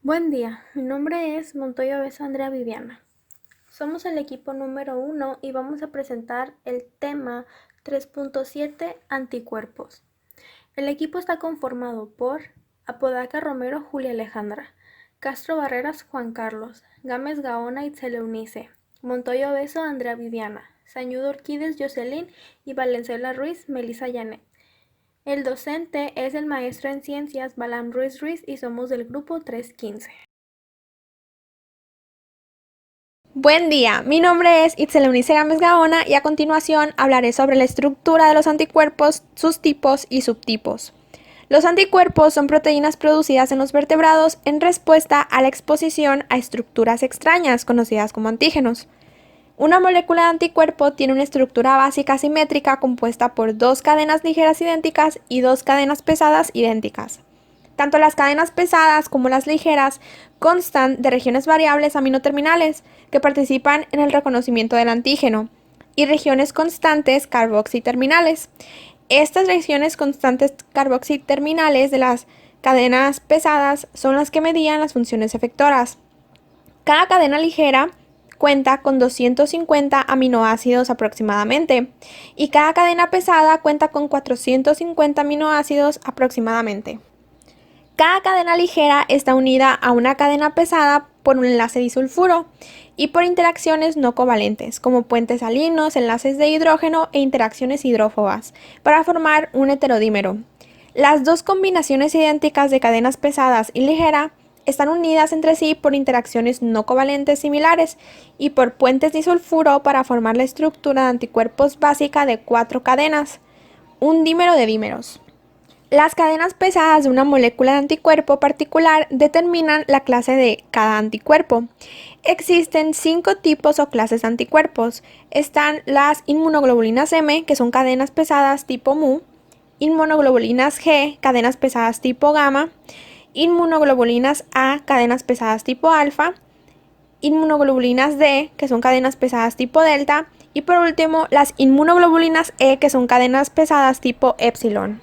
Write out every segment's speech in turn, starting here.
Buen día, mi nombre es Montoya Besa Andrea Viviana. Somos el equipo número 1 y vamos a presentar el tema 3.7 Anticuerpos. El equipo está conformado por Apodaca Romero Julia Alejandra, Castro Barreras Juan Carlos, Gámez Gaona Itzel Eunice, Montoya Obeso Andrea Viviana, Sañudo Orquídez Jocelyn y Valenzuela Ruiz Melissa Janet. El docente es el maestro en ciencias Balam Ruiz Ruiz y somos del grupo 315. Buen día, mi nombre es Itzel Eunice Gámez Gaona y a continuación hablaré sobre la estructura de los anticuerpos, sus tipos y subtipos. Los anticuerpos son proteínas producidas en los vertebrados en respuesta a la exposición a estructuras extrañas conocidas como antígenos. Una molécula de anticuerpo tiene una estructura básica simétrica compuesta por dos cadenas ligeras idénticas y dos cadenas pesadas idénticas. Tanto las cadenas pesadas como las ligeras constan de regiones variables aminoterminales que participan en el reconocimiento del antígeno y regiones constantes carboxiterminales. Estas regiones constantes carboxiterminales de las cadenas pesadas son las que medían las funciones efectoras. Cada cadena ligera cuenta con 250 aminoácidos aproximadamente y cada cadena pesada cuenta con 450 aminoácidos aproximadamente. Cada cadena ligera está unida a una cadena pesada por un enlace disulfuro y por interacciones no covalentes, como puentes salinos, enlaces de hidrógeno e interacciones hidrófobas, para formar un heterodímero. Las dos combinaciones idénticas de cadenas pesadas y ligera están unidas entre sí por interacciones no covalentes similares y por puentes disulfuro para formar la estructura de anticuerpos básica de 4 cadenas, un dímero de dímeros. Las cadenas pesadas de una molécula de anticuerpo particular determinan la clase de cada anticuerpo. Existen 5 tipos o clases de anticuerpos. Están las inmunoglobulinas M, que son cadenas pesadas tipo mu, inmunoglobulinas G, cadenas pesadas tipo gamma, inmunoglobulinas A, cadenas pesadas tipo alfa, inmunoglobulinas D, que son cadenas pesadas tipo delta, y por último las inmunoglobulinas E, que son cadenas pesadas tipo epsilon.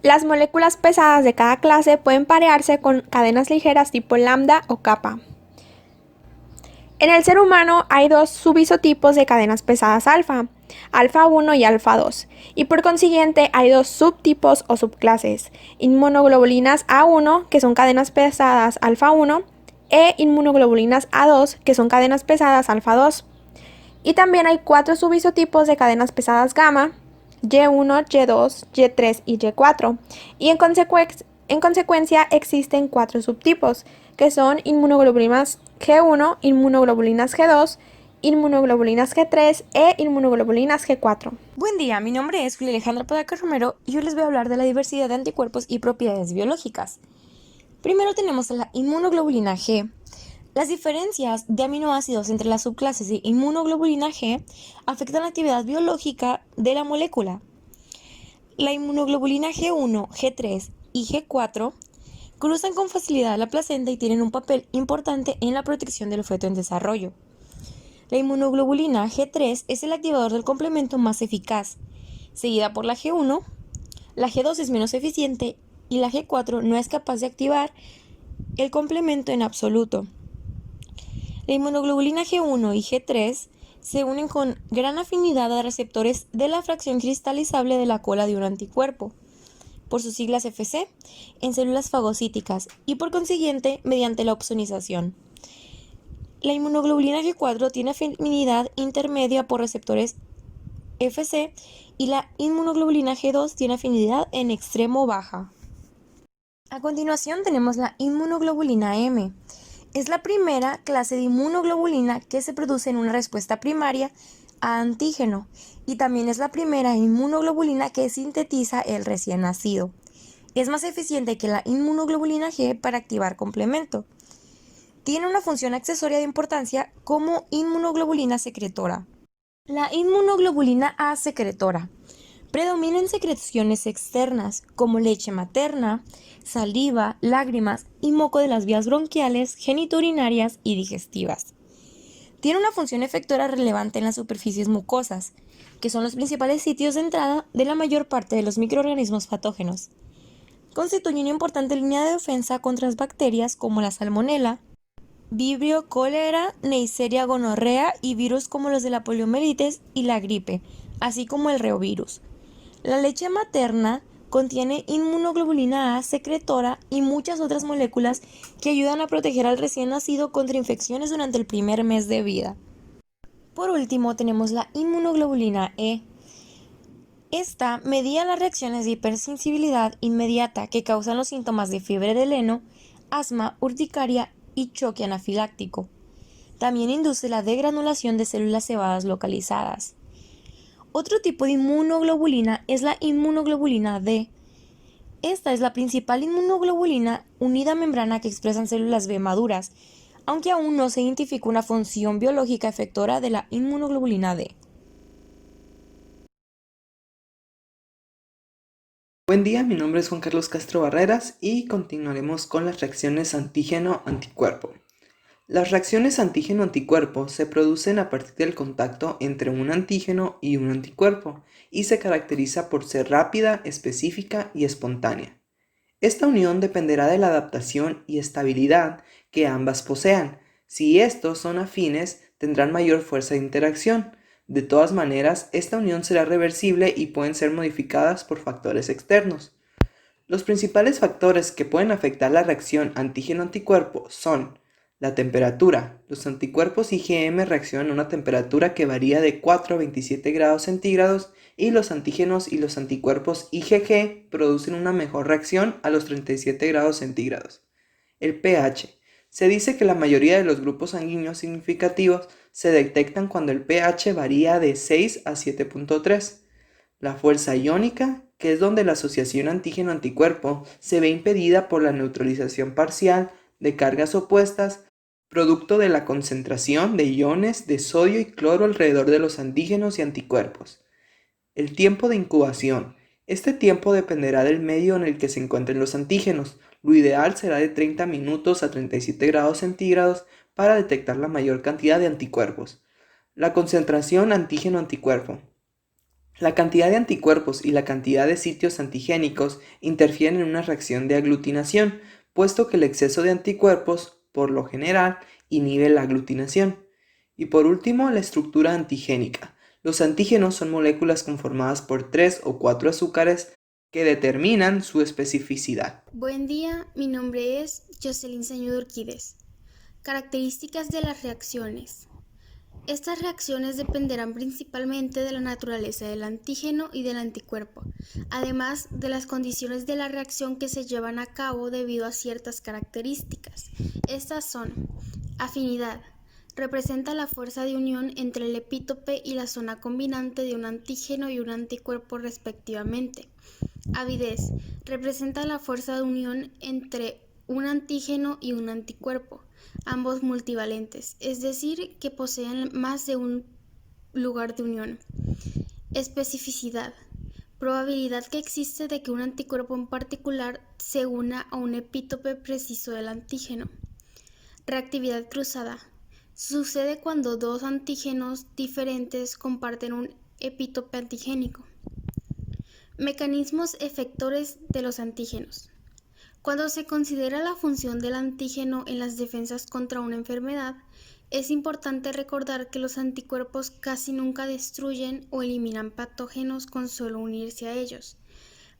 Las moléculas pesadas de cada clase pueden parearse con cadenas ligeras tipo lambda o kappa. En el ser humano hay dos subisotipos de cadenas pesadas alfa, alfa 1 y alfa 2, y por consiguiente hay dos subtipos o subclases, inmunoglobulinas A1, que son cadenas pesadas alfa 1, e inmunoglobulinas A2, que son cadenas pesadas alfa 2. Y también hay 4 subisotipos de cadenas pesadas gamma, Y1, Y2, Y3 y Y4, y en consecuencia existen 4 subtipos, que son inmunoglobulinas G1, inmunoglobulinas G2, inmunoglobulinas G3 e inmunoglobulinas G4. Buen día, mi nombre es Julia Alejandra Podaca Romero y hoy les voy a hablar de la diversidad de anticuerpos y propiedades biológicas. Primero tenemos la inmunoglobulina G. Las diferencias de aminoácidos entre las subclases de inmunoglobulina G afectan la actividad biológica de la molécula. La inmunoglobulina G1, G3 y G4 cruzan con facilidad la placenta y tienen un papel importante en la protección del feto en desarrollo. La inmunoglobulina G3 es el activador del complemento más eficaz, seguida por la G1, la G2 es menos eficiente y la G4 no es capaz de activar el complemento en absoluto. La inmunoglobulina G1 y G3 se unen con gran afinidad a receptores de la fracción cristalizable de la cola de un anticuerpo, por sus siglas Fc, en células fagocíticas y por consiguiente mediante la opsonización. La inmunoglobulina G4 tiene afinidad intermedia por receptores Fc y la inmunoglobulina G2 tiene afinidad en extremo baja. A continuación tenemos la inmunoglobulina M. Es la primera clase de inmunoglobulina que se produce en una respuesta primaria a antígeno y también es la primera inmunoglobulina que sintetiza el recién nacido. Es más eficiente que la inmunoglobulina G para activar complemento. Tiene una función accesoria de importancia como inmunoglobulina secretora. La inmunoglobulina A secretora predomina en secreciones externas como leche materna, saliva, lágrimas y moco de las vías bronquiales, genitourinarias y digestivas. Tiene una función efectora relevante en las superficies mucosas, que son los principales sitios de entrada de la mayor parte de los microorganismos patógenos. constituye una importante línea de defensa contra las bacterias como la salmonela, vibrio, cólera, neisseria, gonorrea y virus como los de la poliomielitis y la gripe, así como el reovirus. La leche materna contiene inmunoglobulina A secretora y muchas otras moléculas que ayudan a proteger al recién nacido contra infecciones durante el primer mes de vida. Por último, tenemos la inmunoglobulina E. Esta medía las reacciones de hipersensibilidad inmediata que causan los síntomas de fiebre del heno, asma, urticaria y choque anafiláctico. También induce la degranulación de células cebadas localizadas. Otro tipo de inmunoglobulina es la inmunoglobulina D. Esta es la principal inmunoglobulina unida a membrana que expresan células B maduras, aunque aún no se identifica una función biológica efectora de la inmunoglobulina D. Buen día, mi nombre es Juan Carlos Castro Barreras y continuaremos con las reacciones antígeno-anticuerpo. Las reacciones antígeno-anticuerpo se producen a partir del contacto entre un antígeno y un anticuerpo y se caracteriza por ser rápida, específica y espontánea. Esta unión dependerá de la adaptación y estabilidad que ambas posean. Si estos son afines, tendrán mayor fuerza de interacción. De todas maneras, esta unión será reversible y pueden ser modificadas por factores externos. Los principales factores que pueden afectar la reacción antígeno-anticuerpo son la temperatura. Los anticuerpos IgM reaccionan a una temperatura que varía de 4 a 27 grados centígrados y los antígenos y los anticuerpos IgG producen una mejor reacción a los 37 grados centígrados. El pH. Se dice que la mayoría de los grupos sanguíneos significativos se detectan cuando el pH varía de 6 a 7.3. La fuerza iónica, que es donde la asociación antígeno-anticuerpo se ve impedida por la neutralización parcial de cargas opuestas, producto de la concentración de iones de sodio y cloro alrededor de los antígenos y anticuerpos. El tiempo de incubación. Este tiempo dependerá del medio en el que se encuentren los antígenos. Lo ideal será de 30 minutos a 37 grados centígrados para detectar la mayor cantidad de anticuerpos. La concentración antígeno-anticuerpo. La cantidad de anticuerpos y la cantidad de sitios antigénicos interfieren en una reacción de aglutinación, puesto que el exceso de anticuerpos, por lo general, inhibe la aglutinación. Y por último, la estructura antigénica. Los antígenos son moléculas conformadas por 3 o 4 azúcares que determinan su especificidad. Buen día, mi nombre es Jocelyn Sañudo Urquídez. Características de las reacciones. Estas reacciones dependerán principalmente de la naturaleza del antígeno y del anticuerpo, además de las condiciones de la reacción que se llevan a cabo debido a ciertas características. Estas son: afinidad. Representa la fuerza de unión entre el epítope y la zona combinante de un antígeno y un anticuerpo respectivamente. Avidez. Representa la fuerza de unión entre un antígeno y un anticuerpo, ambos multivalentes, es decir, que poseen más de un lugar de unión. Especificidad. Probabilidad que existe de que un anticuerpo en particular se una a un epítope preciso del antígeno. Reactividad cruzada. Sucede cuando dos antígenos diferentes comparten un epítope antigénico. Mecanismos efectores de los antígenos. Cuando se considera la función del antígeno en las defensas contra una enfermedad, es importante recordar que los anticuerpos casi nunca destruyen o eliminan patógenos con solo unirse a ellos.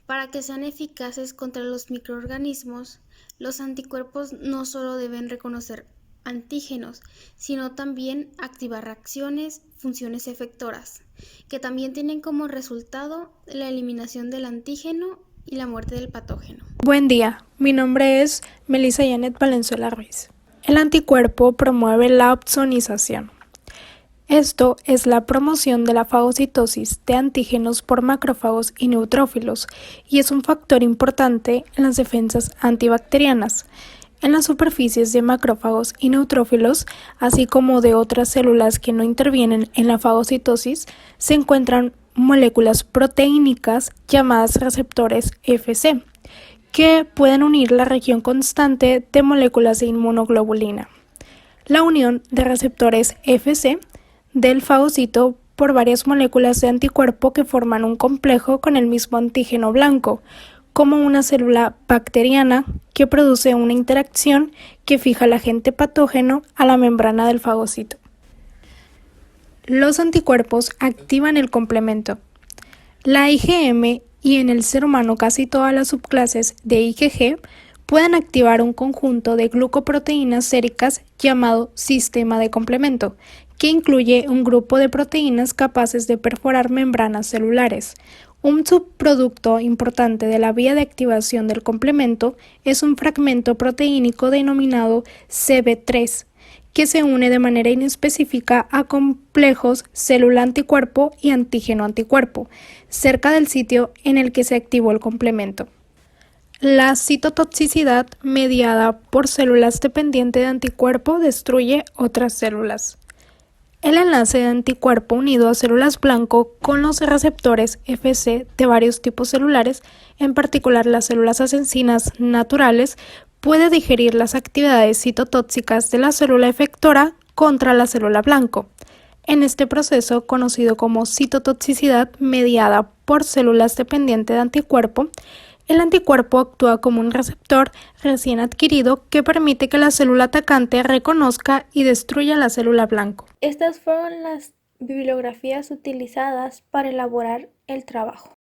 Para que sean eficaces contra los microorganismos, los anticuerpos no solo deben reconocer antígenos, sino también activar reacciones, funciones efectoras, que también tienen como resultado la eliminación del antígeno y la muerte del patógeno. Buen día, mi nombre es Melissa Janet Valenzuela Ruiz. El anticuerpo promueve la opsonización. Esto es la promoción de la fagocitosis de antígenos por macrófagos y neutrófilos y es un factor importante en las defensas antibacterianas. En las superficies de macrófagos y neutrófilos, así como de otras células que no intervienen en la fagocitosis, se encuentran moléculas proteínicas llamadas receptores Fc, que pueden unir la región constante de moléculas de inmunoglobulina. La unión de receptores Fc del fagocito por varias moléculas de anticuerpo que forman un complejo con el mismo antígeno blanco, como una célula bacteriana que produce una interacción que fija el agente patógeno a la membrana del fagocito. Los anticuerpos activan el complemento. La IgM y en el ser humano casi todas las subclases de IgG pueden activar un conjunto de glucoproteínas séricas llamado sistema de complemento, que incluye un grupo de proteínas capaces de perforar membranas celulares. Un subproducto importante de la vía de activación del complemento es un fragmento proteínico denominado CB3, que se une de manera inespecífica a complejos célula-anticuerpo y antígeno-anticuerpo, cerca del sitio en el que se activó el complemento. La citotoxicidad mediada por células dependiente de anticuerpo destruye otras células. El enlace de anticuerpo unido a células blanco con los receptores Fc de varios tipos celulares, en particular las células ascensinas naturales, puede digerir las actividades citotóxicas de la célula efectora contra la célula blanco. En este proceso, conocido como citotoxicidad mediada por células dependientes de anticuerpo, el anticuerpo actúa como un receptor recién adquirido que permite que la célula atacante reconozca y destruya la célula blanco. Estas fueron las bibliografías utilizadas para elaborar el trabajo.